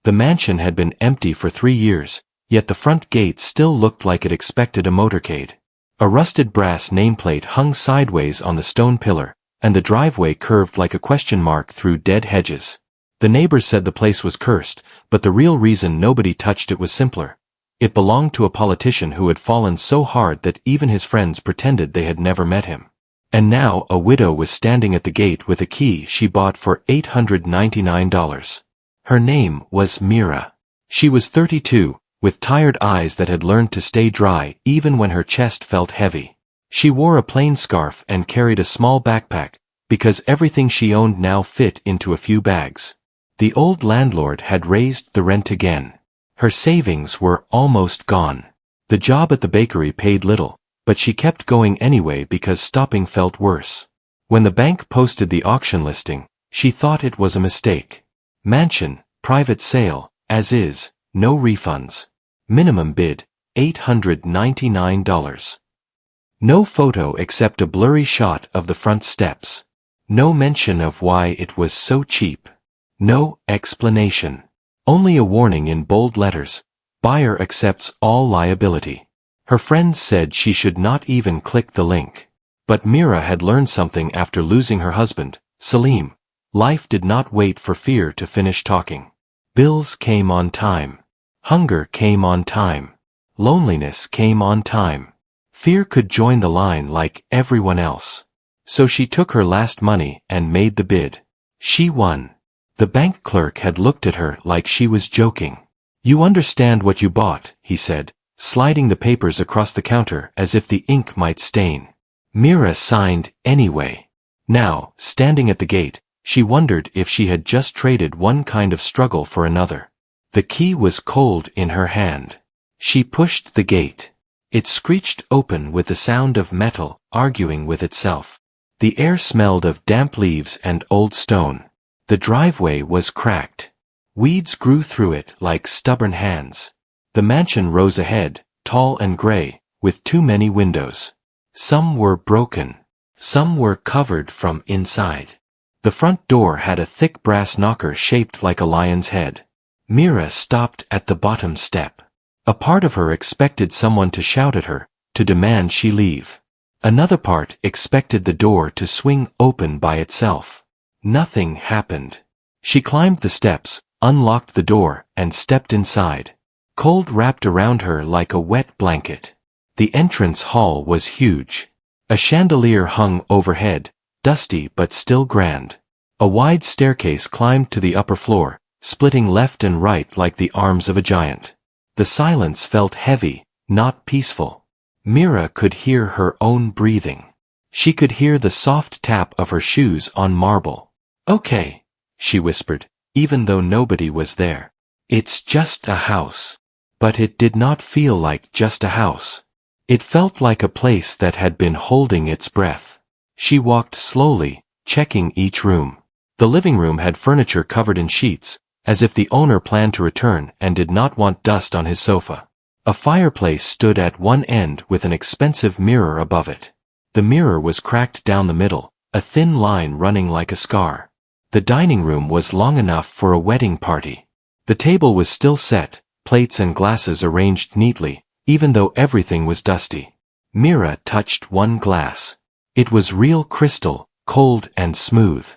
The mansion had been empty for 3 years, yet the front gate still looked like it expected a motorcade. A rusted brass nameplate hung sideways on the stone pillar, and the driveway curved like a question mark through dead hedges. The neighbors said the place was cursed, but the real reason nobody touched it was simpler. It belonged to a politician who had fallen so hard that even his friends pretended they had never met him. And now a widow was standing at the gate with a key she bought for $899. Her name was Mira. She was 32, with tired eyes that had learned to stay dry even when her chest felt heavy. She wore a plain scarf and carried a small backpack, because everything she owned now fit into a few bags. The old landlord had raised the rent again. Her savings were almost gone. The job at the bakery paid little, but she kept going anyway because stopping felt worse. When the bank posted the auction listing, she thought it was a mistake. Mansion, private sale, as is, no refunds. Minimum bid, $899. No photo except a blurry shot of the front steps. No mention of why it was so cheap. No explanation. Only a warning in bold letters. Buyer accepts all liability. Her friends said she should not even click the link. But Mira had learned something after losing her husband, Salim. Life did not wait for fear to finish talking. Bills came on time. Hunger came on time. Loneliness came on time. Fear could join the line like everyone else. So she took her last money and made the bid. She won. The bank clerk had looked at her like she was joking. "You understand what you bought," he said, sliding the papers across the counter as if the ink might stain. Mira signed anyway. Now, standing at the gate, she wondered if she had just traded one kind of struggle for another. The key was cold in her hand. She pushed the gate. It screeched open with the sound of metal arguing with itself. The air smelled of damp leaves and old stone. The driveway was cracked. Weeds grew through it like stubborn hands. The mansion rose ahead, tall and gray, with too many windows. Some were broken. Some were covered from inside. The front door had a thick brass knocker shaped like a lion's head. Mira stopped at the bottom step. A part of her expected someone to shout at her, to demand she leave. Another part expected the door to swing open by itself. Nothing happened. She climbed the steps, unlocked the door, and stepped inside. Cold wrapped around her like a wet blanket. The entrance hall was huge. A chandelier hung overhead, dusty but still grand. A wide staircase climbed to the upper floor, splitting left and right like the arms of a giant. The silence felt heavy, not peaceful. Mira could hear her own breathing. She could hear the soft tap of her shoes on marble. "Okay," she whispered, even though nobody was there. "It's just a house." But it did not feel like just a house. It felt like a place that had been holding its breath. She walked slowly, checking each room. The living room had furniture covered in sheets, as if the owner planned to return and did not want dust on his sofa. A fireplace stood at one end with an expensive mirror above it. The mirror was cracked down the middle, a thin line running like a scar. The dining room was long enough for a wedding party. The table was still set, plates and glasses arranged neatly, even though everything was dusty. Mira touched one glass. It was real crystal, cold and smooth.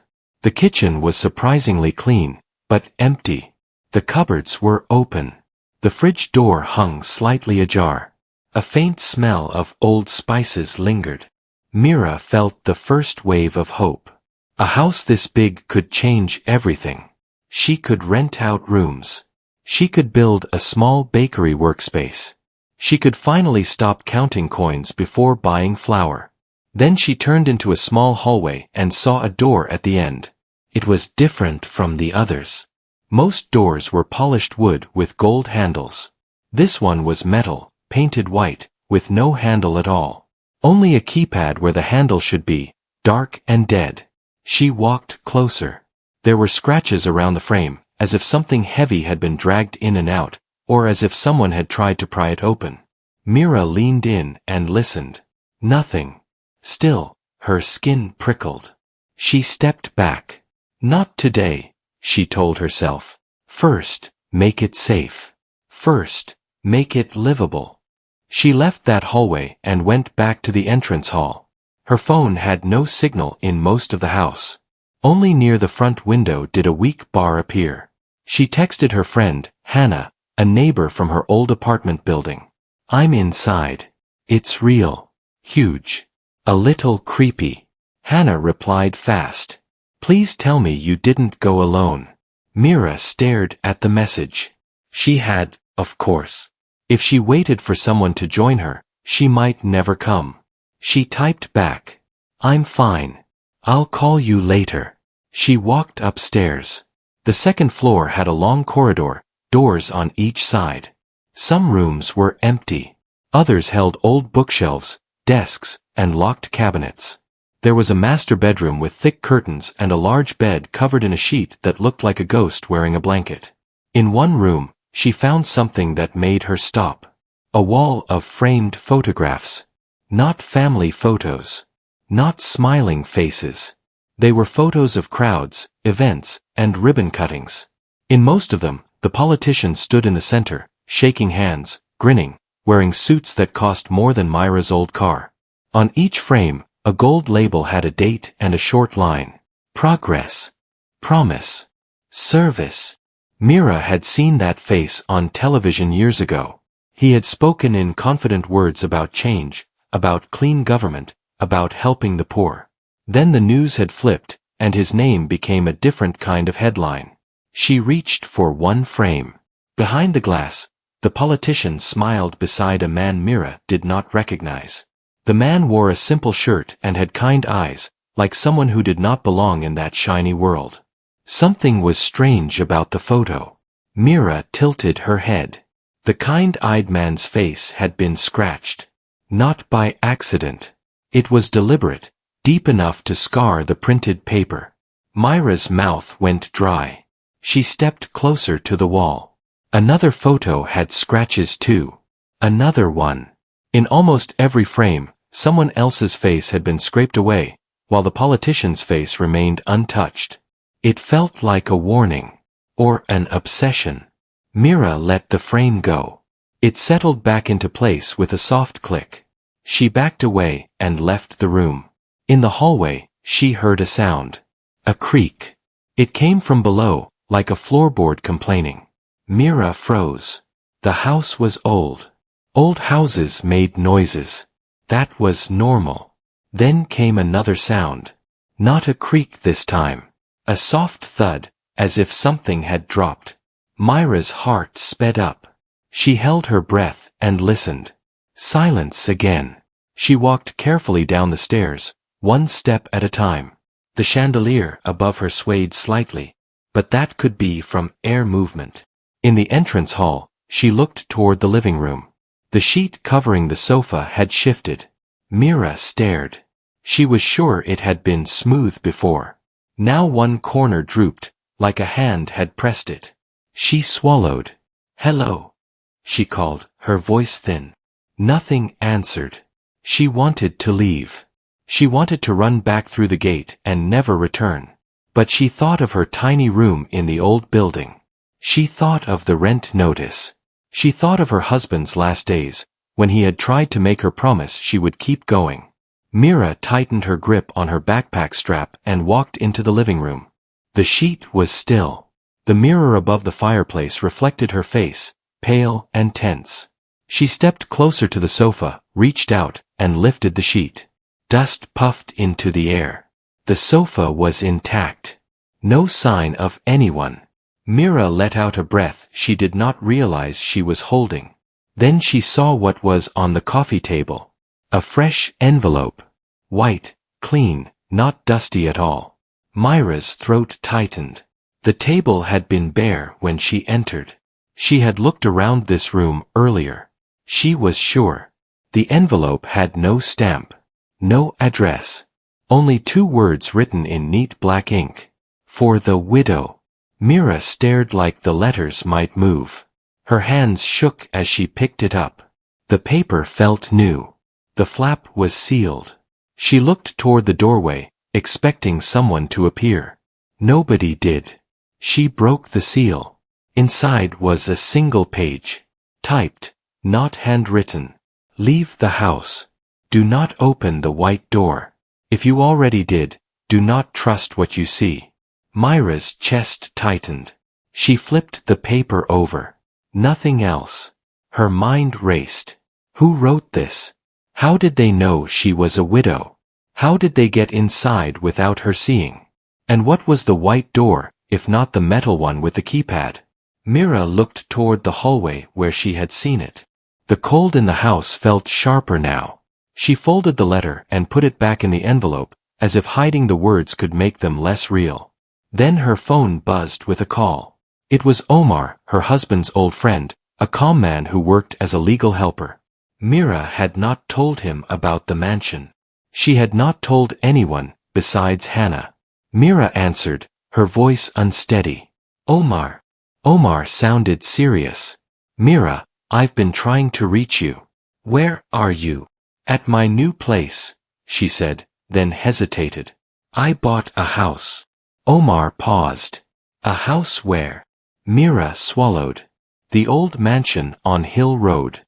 The kitchen was surprisingly clean, but empty. The cupboards were open. The fridge door hung slightly ajar. A faint smell of old spices lingered. Mira felt the first wave of hope. A house this big could change everything. She could rent out rooms. She could build a small bakery workspace. She could finally stop counting coins before buying flour. Then she turned into a small hallway and saw a door at the end. It was different from the others. Most doors were polished wood with gold handles. This one was metal, painted white, with no handle at all. Only a keypad where the handle should be, dark and dead. She walked closer. There were scratches around the frame, as if something heavy had been dragged in and out, or as if someone had tried to pry it open. Mira leaned in and listened. Nothing. Still, her skin prickled. She stepped back. Not today, she told herself. First, Make it safe. First, make it livable. She left that hallway and went back to the entrance hall. Her phone had no signal in most of the house. Only near the front window did a weak bar appear. She texted her friend, Hannah, a neighbor from her old apartment building. I'm inside. It's real. Huge. A little creepy. Hannah replied fast. Please tell me you didn't go alone. Mira stared at the message. She had, of course. If she waited for someone to join her, she might never come. She typed back. I'm fine. I'll call you later. She walked upstairs. The second floor had a long corridor, doors on each side. Some rooms were empty. Others held old bookshelves, desks, and locked cabinets. There was a master bedroom with thick curtains and a large bed covered in a sheet that looked like a ghost wearing a blanket. In one room, she found something that made her stop. A wall of framed photographs. Not family photos. Not smiling faces. They were photos of crowds, events, and ribbon cuttings. In most of them, the politicians stood in the center, shaking hands, grinning, wearing suits that cost more than Myra's old car. On each frame, a gold label had a date and a short line. Progress. Promise. Service. Mira had seen that face on television years ago. He had spoken in confident words about change, about clean government, about helping the poor. Then the news had flipped, and his name became a different kind of headline. She reached for one frame. Behind the glass, the politician smiled beside a man Mira did not recognize. The man wore a simple shirt and had kind eyes, like someone who did not belong in that shiny world. Something was strange about the photo. Mira tilted her head. The kind-eyed man's face had been scratched. Not by accident. It was deliberate, deep enough to scar the printed paper. Myra's mouth went dry. She stepped closer to the wall. Another photo had scratches too. Another one. In almost every frame, someone else's face had been scraped away, while the politician's face remained untouched. It felt like a warning. Or an obsession. Mira let the frame go. It settled back into place with a soft click. She backed away and left the room. In the hallway, she heard a sound. A creak. It came from below, like a floorboard complaining. Mira froze. The house was old. Old houses made noises. That was normal. Then came another sound. Not a creak this time. A soft thud, as if something had dropped. Myra's heart sped up. She held her breath and listened. Silence again. She walked carefully down the stairs, one step at a time. The chandelier above her swayed slightly, but that could be from air movement. In the entrance hall, she looked toward the living room. The sheet covering the sofa had shifted. Mira stared. She was sure it had been smooth before. Now one corner drooped, like a hand had pressed it. She swallowed. Hello, she called, her voice thin. Nothing answered. She wanted to leave. She wanted to run back through the gate and never return. But she thought of her tiny room in the old building. She thought of the rent notice. She thought of her husband's last days, when he had tried to make her promise she would keep going. Mira tightened her grip on her backpack strap and walked into the living room. The sheet was still. The mirror above the fireplace reflected her face, pale and tense. She stepped closer to the sofa, reached out, and lifted the sheet. Dust puffed into the air. The sofa was intact. No sign of anyone. Mira let out a breath she did not realize she was holding. Then she saw what was on the coffee table. A fresh envelope. White, clean, not dusty at all. Myra's throat tightened. The table had been bare when she entered. She had looked around this room earlier. She was sure. The envelope had no stamp. No address. Only 2 words written in neat black ink. For the widow. Mira stared like the letters might move. Her hands shook as she picked it up. The paper felt new. The flap was sealed. She looked toward the doorway, expecting someone to appear. Nobody did. She broke the seal. Inside was a single page. Typed, not handwritten. Leave the house. Do not open the white door. If you already did, do not trust what you see. Myra's chest tightened. She flipped the paper over. Nothing else. Her mind raced. Who wrote this? How did they know she was a widow? How did they get inside without her seeing? And what was the white door, if not the metal one with the keypad? Myra looked toward the hallway where she had seen it. The cold in the house felt sharper now. She folded the letter and put it back in the envelope, as if hiding the words could make them less real. Then her phone buzzed with a call. It was Omar, her husband's old friend, a calm man who worked as a legal helper. Myra had not told him about the mansion. She had not told anyone, besides Hannah. Myra answered, her voice unsteady. Omar. Omar sounded serious. Myra, I've been trying to reach you. Where are you? At my new place, she said, then hesitated. I bought a house. Omar paused. A house where? Myra swallowed. The old mansion on Hill Road.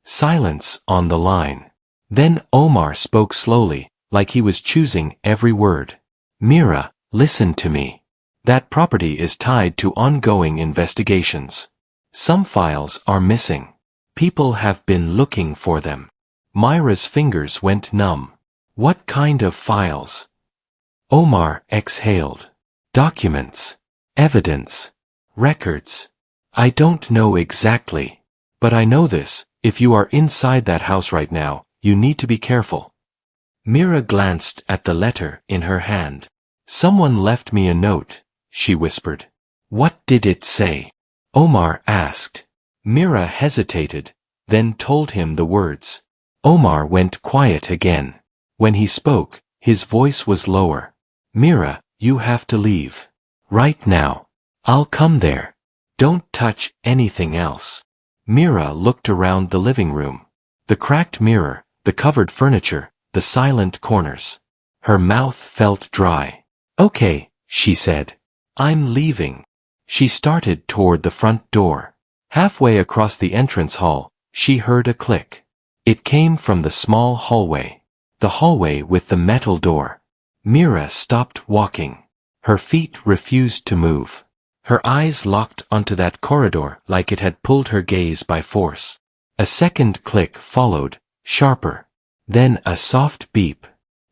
Silence on the line. Then Omar spoke slowly, like he was choosing every word. Myra, listen to me. That property is tied to ongoing investigations. Some files are missing. People have been looking for them. Myra's fingers went numb. What kind of files? Omar exhaled. Documents. Evidence. Records. I don't know exactly. But I know this, if you are inside that house right now, you need to be careful. Myra glanced at the letter in her hand. Someone left me a note, she whispered. What did it say? Omar asked. Myra hesitated, then told him the words. Omar went quiet again. When he spoke, his voice was lower. Myra, you have to leave. Right now. I'll come there. Don't touch anything else. Myra looked around the living room. The cracked mirror, the covered furniture, the silent corners. Her mouth felt dry. Okay, she said. I'm leaving. She started toward the front door. Halfway across the entrance hall, she heard a click. It came from the small hallway. The hallway with the metal door. Myra stopped walking. Her feet refused to move. Her eyes locked onto that corridor like it had pulled her gaze by force. A second click followed, sharper. Then a soft beep.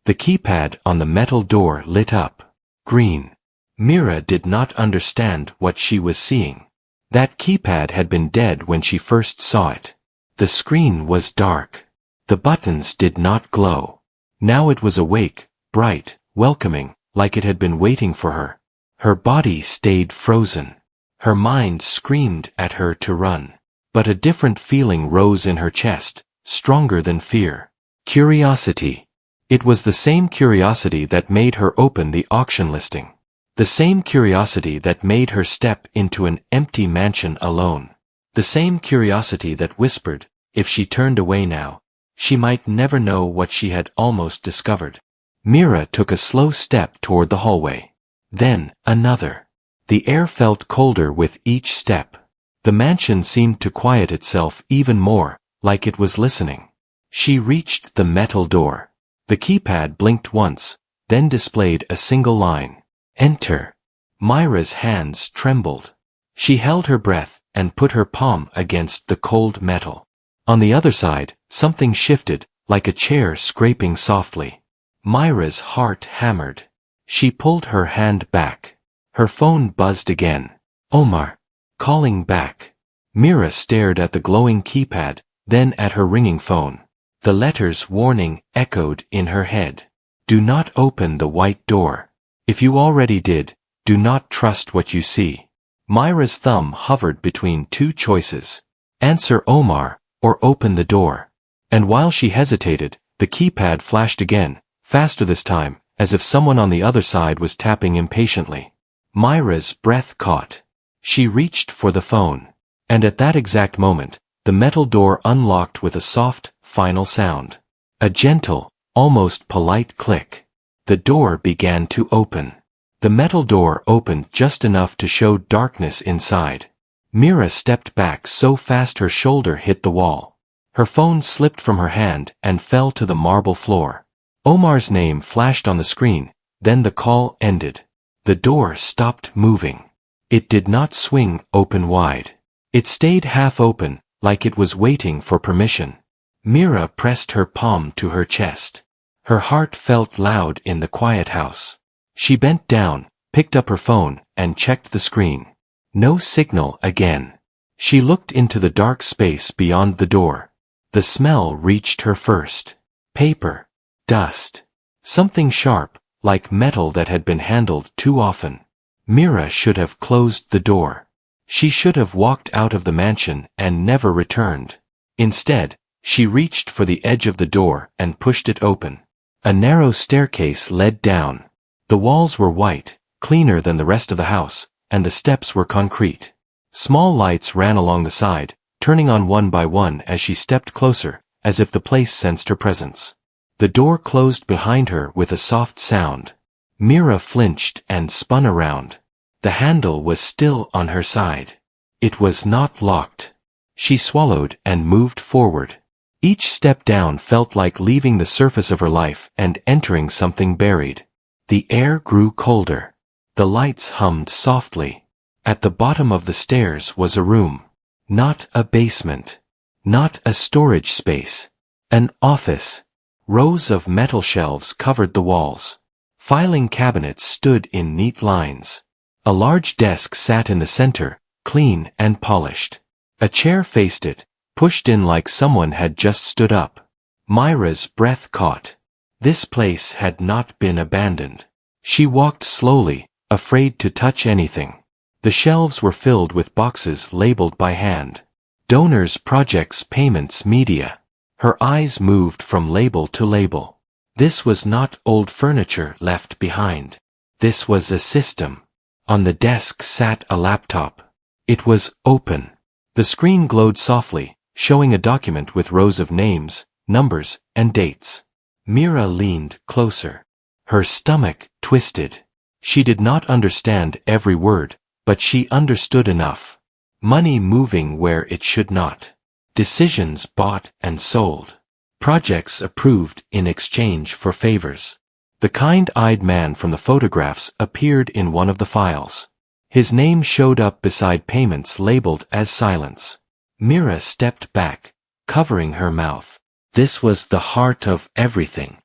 The keypad on the metal door lit up. Green. Myra did not understand what she was seeing. That keypad had been dead when she first saw it. The screen was dark. The buttons did not glow. Now it was awake, bright, welcoming, like it had been waiting for her. Her body stayed frozen. Her mind screamed at her to run. But a different feeling rose in her chest, stronger than fear. Curiosity. It was the same curiosity that made her open the auction listing. The same curiosity that made her step into an empty mansion alone. The same curiosity that whispered, if she turned away now, she might never know what she had almost discovered. Myra took a slow step toward the hallway. Then, another. The air felt colder with each step. The mansion seemed to quiet itself even more, like it was listening. She reached the metal door. The keypad blinked once, then displayed a single line. Enter. Myra's hands trembled. She held her breath and put her palm against the cold metal. On the other side, something shifted, like a chair scraping softly. Myra's heart hammered. She pulled her hand back. Her phone buzzed again. Omar. Calling back. Myra stared at the glowing keypad, then at her ringing phone. The letter's warning echoed in her head. Do not open the white door. If you already did, do not trust what you see. Myra's thumb hovered between two choices. Answer Omar, or open the door. And while she hesitated, the keypad flashed again, faster this time, as if someone on the other side was tapping impatiently. Myra's breath caught. She reached for the phone. And at that exact moment, the metal door unlocked with a soft, final sound. A gentle, almost polite click. The door began to open. The metal door opened just enough to show darkness inside. Mira stepped back so fast her shoulder hit the wall. Her phone slipped from her hand and fell to the marble floor. Omar's name flashed on the screen, then the call ended. The door stopped moving. It did not swing open wide. It stayed half open, like it was waiting for permission. Mira pressed her palm to her chest. Her heart felt loud in the quiet house. She bent down, picked up her phone, and checked the screen. No signal again. She looked into the dark space beyond the door. The smell reached her first. Paper. Dust. Something sharp, like metal that had been handled too often. Mira should have closed the door. She should have walked out of the mansion and never returned. Instead, she reached for the edge of the door and pushed it open. A narrow staircase led down. The walls were white, cleaner than the rest of the house, and the steps were concrete. Small lights ran along the side, turning on one by one as she stepped closer, as if the place sensed her presence. The door closed behind her with a soft sound. Mira flinched and spun around. The handle was still on her side. It was not locked. She swallowed and moved forward. Each step down felt like leaving the surface of her life and entering something buried. The air grew colder. The lights hummed softly. At the bottom of the stairs was a room. Not a basement. Not a storage space. An office. Rows of metal shelves covered the walls. Filing cabinets stood in neat lines. A large desk sat in the center, clean and polished. A chair faced it, pushed in like someone had just stood up. Myra's breath caught. This place had not been abandoned. She walked slowly, afraid to touch anything. The shelves were filled with boxes labeled by hand. Donors, projects, payments, media. Her eyes moved from label to label. This was not old furniture left behind. This was a system. On the desk sat a laptop. It was open. The screen glowed softly, showing a document with rows of names, numbers, and dates. Mira leaned closer. Her stomach twisted. She did not understand every word, but she understood enough. Money moving where it should not. Decisions bought and sold. Projects approved in exchange for favors. The kind-eyed man from the photographs appeared in one of the files. His name showed up beside payments labeled as silence. Mira stepped back, covering her mouth. This was the heart of everything.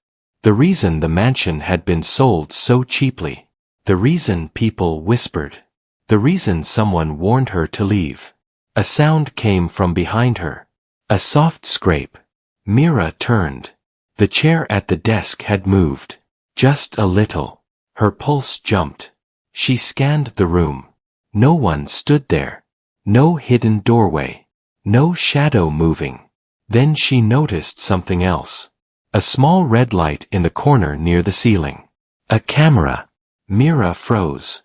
The reason the mansion had been sold so cheaply. The reason people whispered. The reason someone warned her to leave. A sound came from behind her. A soft scrape. Mira turned. The chair at the desk had moved. Just a little. Her pulse jumped. She scanned the room. No one stood there. No hidden doorway. No shadow moving. Then she noticed something else. A small red light in the corner near the ceiling. A camera. Mira froze.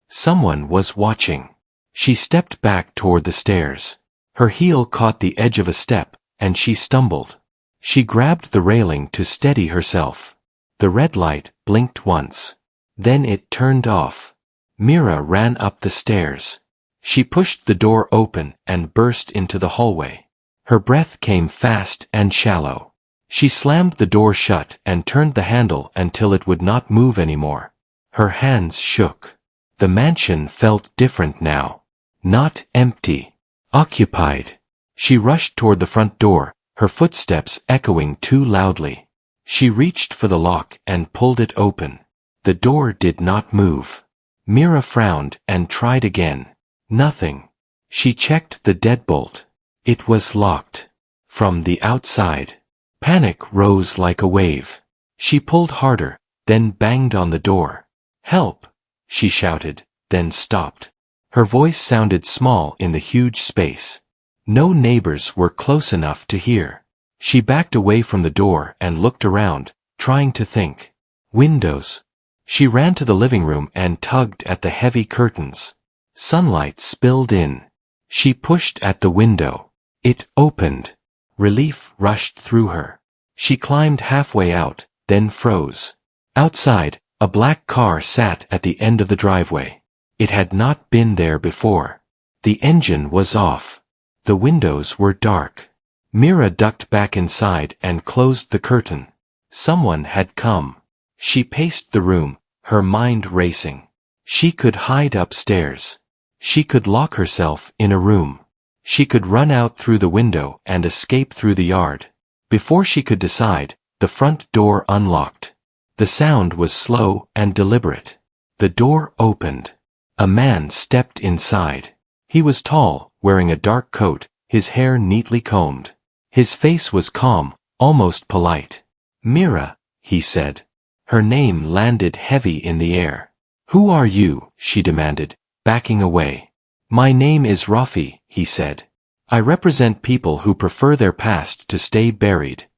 Someone was watching. She stepped back toward the stairs. Her heel caught the edge of a step, and she stumbled. She grabbed the railing to steady herself. The red light blinked once. Then it turned off. Mira ran up the stairs. She pushed the door open and burst into the hallway. Her breath came fast and shallow. She slammed the door shut and turned the handle until it would not move anymore. Her hands shook. The mansion felt different now. Not empty. Occupied. She rushed toward the front door, her footsteps echoing too loudly. She reached for the lock and pulled it open. The door did not move. Mira frowned and tried again. Nothing. She checked the deadbolt. It was locked. From the outside. Panic rose like a wave. She pulled harder, then banged on the door. "Help!" she shouted, then stopped. Her voice sounded small in the huge space. No neighbors were close enough to hear. She backed away from the door and looked around, trying to think. Windows. She ran to the living room and tugged at the heavy curtains. Sunlight spilled in. She pushed at the window. It opened. Relief rushed through her. She climbed halfway out, then froze. Outside, a black car sat at the end of the driveway. It had not been there before. The engine was off. The windows were dark. Mira ducked back inside and closed the curtain. Someone had come. She paced the room, her mind racing. She could hide upstairs. She could lock herself in a room. She could run out through the window and escape through the yard. Before she could decide, the front door unlocked. The sound was slow and deliberate. The door opened. A man stepped inside. He was tall, wearing a dark coat, his hair neatly combed. His face was calm, almost polite. "Mira," he said. Her name landed heavy in the air. "Who are you?" she demanded, backing away. "My name is Rafi," he said. "I represent people who prefer their past to stay buried."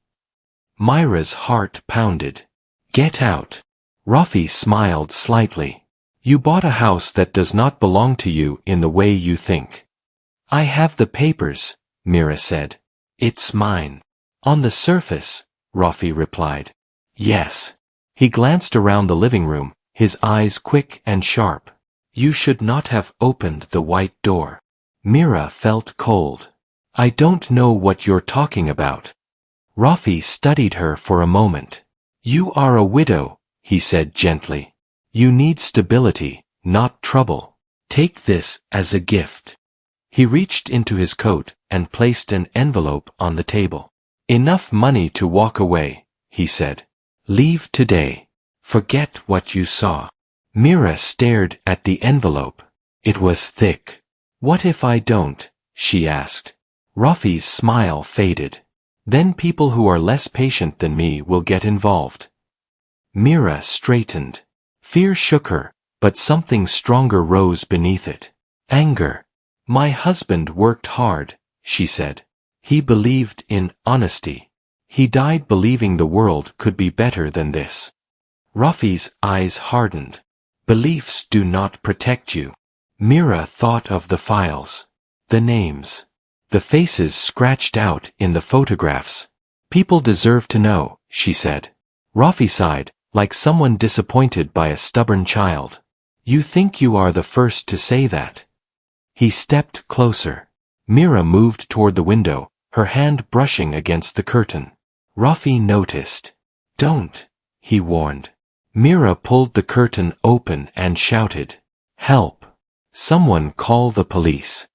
Myra's heart pounded. "Get out." Rafi smiled slightly. "You bought a house that does not belong to you in the way you think." "I have the papers," Mira said. "It's mine." "On the surface," Rafi replied. "Yes." He glanced around the living room, his eyes quick and sharp. "You should not have opened the white door." Mira felt cold. "I don't know what you're talking about." Rafi studied her for a moment. "You are a widow," he said gently. "You need stability, not trouble. Take this as a gift." He reached into his coat and placed an envelope on the table. "Enough money to walk away," he said. "Leave today. Forget what you saw." Mira stared at the envelope. It was thick. "What if I don't?" she asked. Rafi's smile faded. "Then people who are less patient than me will get involved." Mira straightened. Fear shook her, but something stronger rose beneath it. Anger. "My husband worked hard," she said. "He believed in honesty. He died believing the world could be better than this." Rafi's eyes hardened. "Beliefs do not protect you." Mira thought of the files. The names. The faces scratched out in the photographs. "People deserve to know," she said. Rafi sighed, like someone disappointed by a stubborn child. "You think you are the first to say that." He stepped closer. Mira moved toward the window, her hand brushing against the curtain. Rafi noticed. "Don't," he warned. Mira pulled the curtain open and shouted, "Help! Someone call the police."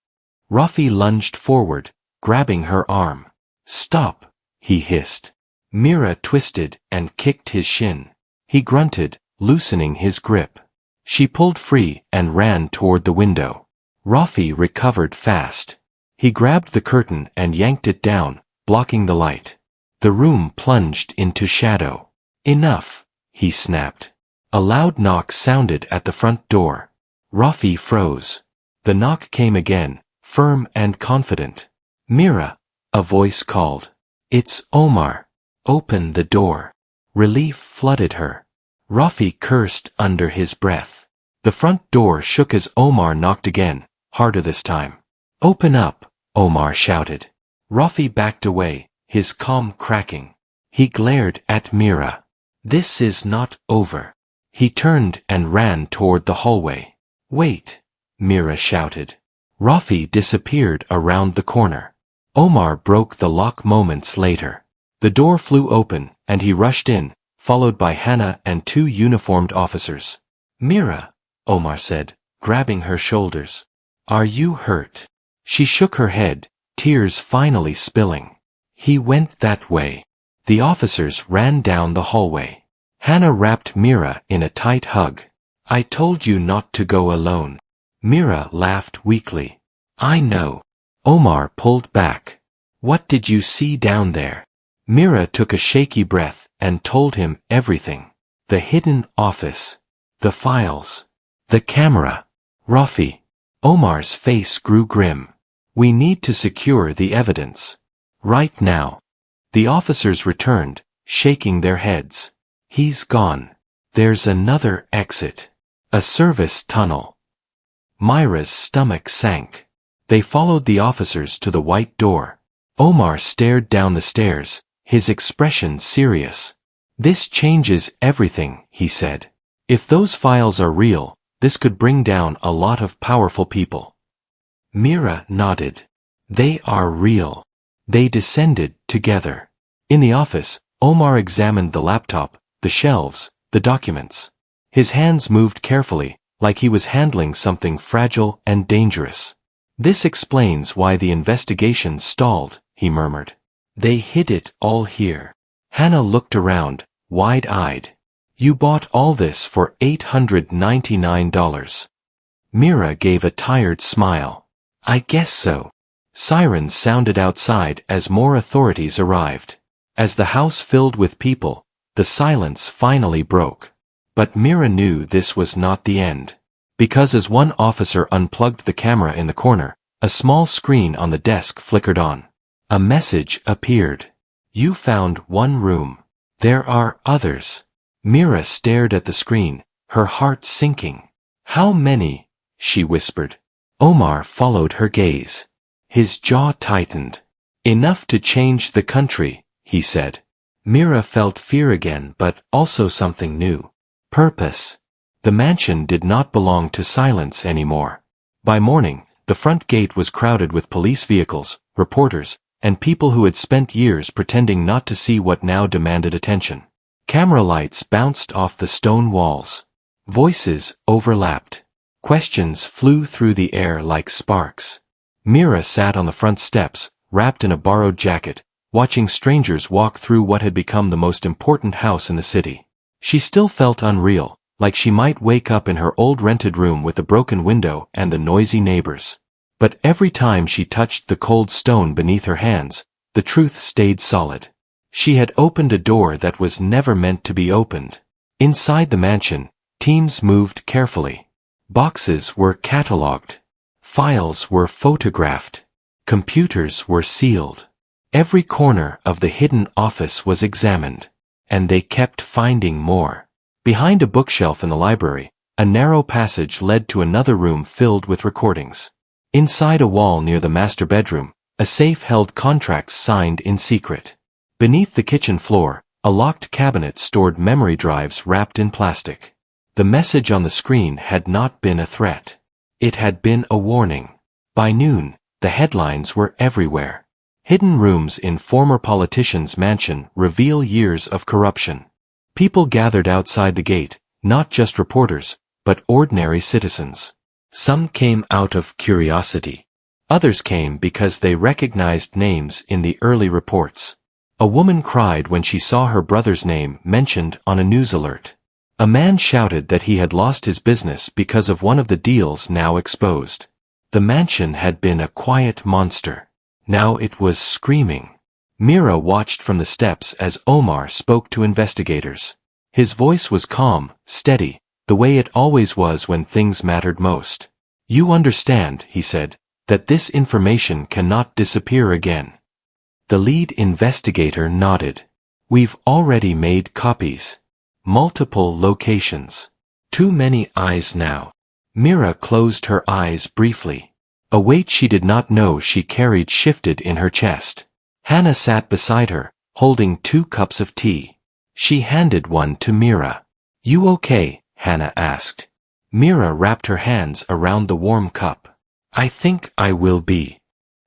Rafi lunged forward, grabbing her arm. "Stop," he hissed. Mira twisted and kicked his shin. He grunted, loosening his grip. She pulled free and ran toward the window. Rafi recovered fast. He grabbed the curtain and yanked it down, blocking the light. The room plunged into shadow. "Enough," he snapped. A loud knock sounded at the front door. Rafi froze. The knock came again, firm and confident. "Mira," a voice called. "It's Omar. Open the door." Relief flooded her. Rafi cursed under his breath. The front door shook as Omar knocked again, harder this time. "Open up," Omar shouted. Rafi backed away, his calm cracking. He glared at Mira. "This is not over." He turned and ran toward the hallway. "Wait," Mira shouted. Rafi disappeared around the corner. Omar broke the lock moments later. The door flew open, and he rushed in, followed by Hannah and 2 uniformed officers. "Mira," Omar said, grabbing her shoulders. "Are you hurt?" She shook her head, tears finally spilling. "He went that way." The officers ran down the hallway. Hannah wrapped Mira in a tight hug. "I told you not to go alone." Mira laughed weakly. "I know." Omar pulled back. "What did you see down there?" Mira took a shaky breath and told him everything. The hidden office. The files. The camera. "Rafi." Omar's face grew grim. "We need to secure the evidence. Right now." The officers returned, shaking their heads. "He's gone. There's another exit. A service tunnel." Myra's stomach sank. They followed the officers to the white door. Omar stared down the stairs, his expression serious. "This changes everything," he said. "If those files are real, this could bring down a lot of powerful people." Mira nodded. They are real. They descended together. In the office, Omar examined the laptop, the shelves, the documents. His hands moved carefully, like he was handling something fragile and dangerous. This explains why the investigation stalled, he murmured. They hid it all here. Hannah looked around, wide-eyed. You bought all this for $899. Mira gave a tired smile. I guess so. Sirens sounded outside as more authorities arrived. As the house filled with people, the silence finally broke. But Mira knew this was not the end. Because as one officer unplugged the camera in the corner, a small screen on the desk flickered on. A message appeared. You found one room. There are others. Mira stared at the screen, her heart sinking. How many? She whispered. Omar followed her gaze. His jaw tightened. Enough to change the country, he said. Mira felt fear again, but also something new. Purpose. The mansion did not belong to silence anymore. By morning, the front gate was crowded with police vehicles, reporters, and people who had spent years pretending not to see what now demanded attention. Camera lights bounced off the stone walls. Voices overlapped. Questions flew through the air like sparks. Mira sat on the front steps, wrapped in a borrowed jacket, watching strangers walk through what had become the most important house in the city. She still felt unreal, like she might wake up in her old rented room with a broken window and the noisy neighbors. But every time she touched the cold stone beneath her hands, the truth stayed solid. She had opened a door that was never meant to be opened. Inside the mansion, teams moved carefully. Boxes were catalogued. Files were photographed. Computers were sealed. Every corner of the hidden office was examined. And they kept finding more. Behind a bookshelf in the library, a narrow passage led to another room filled with recordings. Inside a wall near the master bedroom, a safe held contracts signed in secret. Beneath the kitchen floor, a locked cabinet stored memory drives wrapped in plastic. The message on the screen had not been a threat. It had been a warning. By noon, the headlines were everywhere. Hidden rooms in former politician's mansion reveal years of corruption. People gathered outside the gate, not just reporters, but ordinary citizens. Some came out of curiosity. Others came because they recognized names in the early reports. A woman cried when she saw her brother's name mentioned on a news alert. A man shouted that he had lost his business because of one of the deals now exposed. The mansion had been a quiet monster. Now it was screaming. Mira watched from the steps as Omar spoke to investigators. His voice was calm, steady, the way it always was when things mattered most. You understand, he said, that this information cannot disappear again. The lead investigator nodded. We've already made copies. Multiple locations. Too many eyes now. Mira closed her eyes briefly. A weight she did not know she carried shifted in her chest. Hannah sat beside her, holding 2 cups of tea. She handed one to Mira. You okay? Hannah asked. Mira wrapped her hands around the warm cup. I think I will be.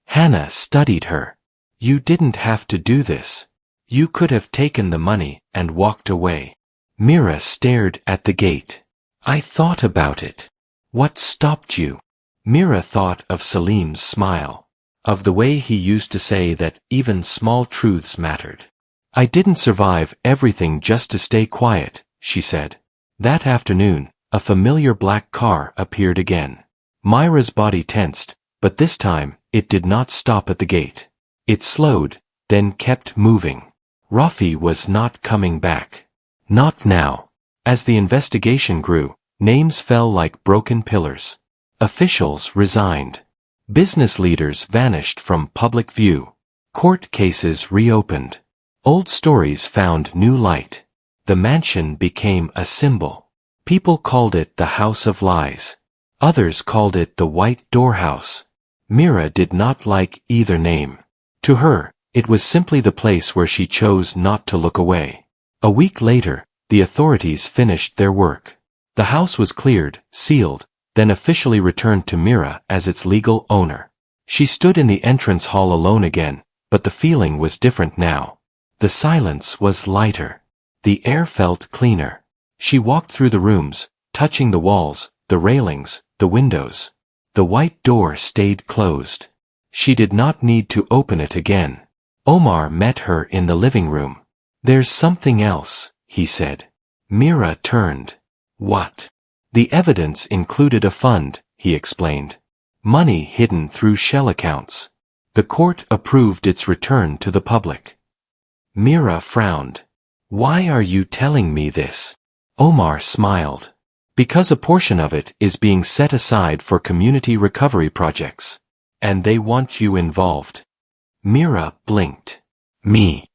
Hannah studied her. You didn't have to do this. You could have taken the money and walked away. Mira stared at the gate. I thought about it. What stopped you? Mira thought of Salim's smile. Of the way he used to say that even small truths mattered. I didn't survive everything just to stay quiet, she said. That afternoon, a familiar black car appeared again. Myra's body tensed, but this time, it did not stop at the gate. It slowed, then kept moving. Rafi was not coming back. Not now. As the investigation grew, names fell like broken pillars. Officials resigned. Business leaders vanished from public view. Court cases reopened. Old stories found new light. The mansion became a symbol. People called it the House of Lies. Others called it the White Door House. Mira did not like either name. To her, it was simply the place where she chose not to look away. A week later, the authorities finished their work. The house was cleared, sealed, then officially returned to Mira as its legal owner. She stood in the entrance hall alone again, but the feeling was different now. The silence was lighter. The air felt cleaner. She walked through the rooms, touching the walls, the railings, the windows. The white door stayed closed. She did not need to open it again. Omar met her in the living room. "There's something else," he said. Mira turned. "What?" "The evidence included a fund," he explained. "Money hidden through shell accounts. The court approved its return to the public." Mira frowned. "Why are you telling me this?" Omar smiled. "Because a portion of it is being set aside for community recovery projects. And they want you involved." Mira blinked. "Me?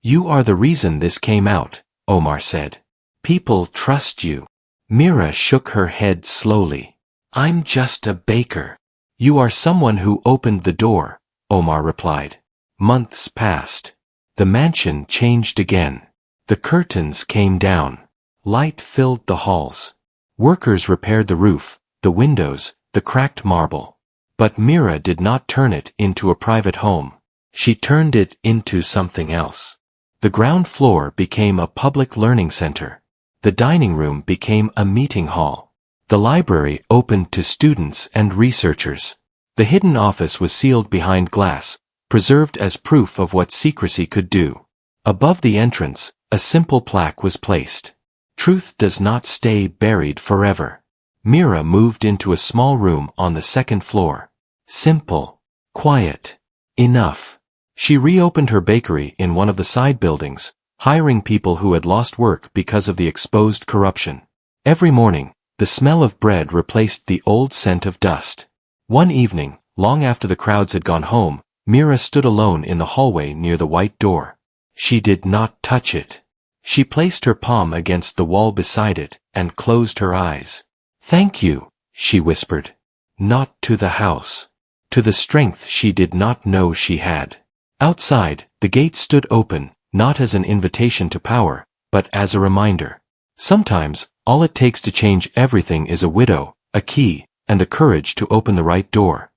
You are the reason this came out," Omar said. "People trust you." Mira shook her head slowly. "I'm just a baker." "You are someone who opened the door," Omar replied. Months passed. The mansion changed again. The curtains came down. Light filled the halls. Workers repaired the roof, the windows, the cracked marble. But Mira did not turn it into a private home. She turned it into something else. The ground floor became a public learning center. The dining room became a meeting hall. The library opened to students and researchers. The hidden office was sealed behind glass, preserved as proof of what secrecy could do. Above the entrance, a simple plaque was placed. "Truth does not stay buried forever." Mira moved into a small room on the second floor. Simple. Quiet. Enough. She reopened her bakery in one of the side buildings, hiring people who had lost work because of the exposed corruption. Every morning, the smell of bread replaced the old scent of dust. One evening, long after the crowds had gone home, Mira stood alone in the hallway near the white door. She did not touch it. She placed her palm against the wall beside it and closed her eyes. "Thank you," she whispered. Not to the house. To the strength she did not know she had. Outside, the gate stood open, not as an invitation to power, but as a reminder. Sometimes, all it takes to change everything is a widow, a key, and the courage to open the right door.